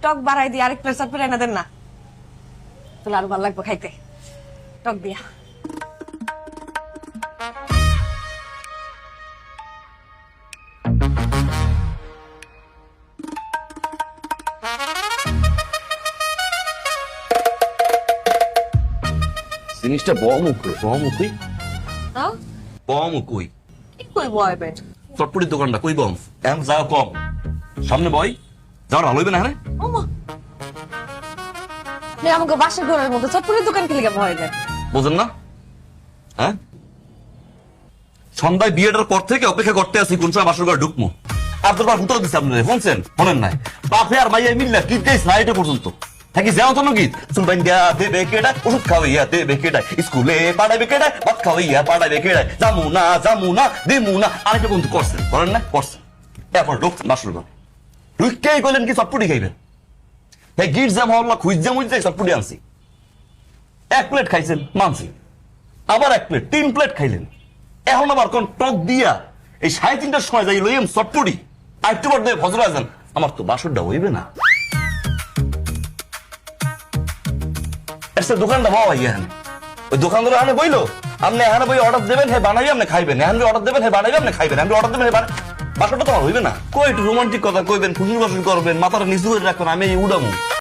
টক বাড়াই দিয়ে আরেক প্লেট চটপটি এনে দেন না, তাহলে আরো ভালো লাগবে খাইতে টক দিয়া। জিনিসটা বমুখই হ্যাঁ বমুখই কি কই বয়বেন? চটপটির দোকানটা কই বম এখন যাও কম সামনে বই যাওয়ার ভালো হইবে না হ্যাঁ ওমা, আপনি আমাকে বাসা ঘরের মধ্যে চটপটির দোকান কি লিগে বয়বেন? বোঝেন না হ্যাঁ সন্ধ্যায় বিয়েটার পর থেকে অপেক্ষা করতে আছি কোন সময় বাসর ঘরে ঢুকমো। আপনার বার ভূতল দিচ্ছে আপনারা শুনছেন শোনেন নাই বাপে আর মাইয়া মিললা গীত গাইছ না এটা পর্যন্ত থাকি যেমন তো গীত চুলবাইন দিয়া দেবে কেডা ওষুধ খাওয়াইয়া দেবে কেডা স্কুলে পাঠাবে কেডা ভাত খাওয়াইয়া পাঠাবে কেডা জামু না দিমু না আরেকটা বন্ধু করছেন করেন না করছেন এরপর ঢুকছেন বাসর ঘরে ঢুককেই গেলেন কি চটপটি খাইবেন হ্যাঁ গিট জাম হল্লা খুঁজ জাম চটপটি আনছি 1 প্লেট খাইছেন মানছি আবার 1 প্লেট 3 প্লেট খাইলেন এখন আবার কোন টক দিয়া এই 3:30টার সময় যাই লইম চটপটি আর একটু পর দিয়ে ফজর আজান আমার তো বাসরটা হইবে না দোকানটা পাওয়া এখানে ওই দোকানদার এখানে বইলো আপনি এখানে বই অর্ডার দেবেন হ্যাঁ বানাবি আপনি খাইবেন এখানে অর্ডার দেবেন হ্যাঁ বানাবি আপনি খাইবেন আমি অর্ডার দেবেন হ্যাঁ বাসরটা তো হইবে না কই একটু রোমান্টিক কথা কইবেন ফুসুর বাসুর করবেন মাথাটা নিচু করে রাখবেন আমি এই উড়ামু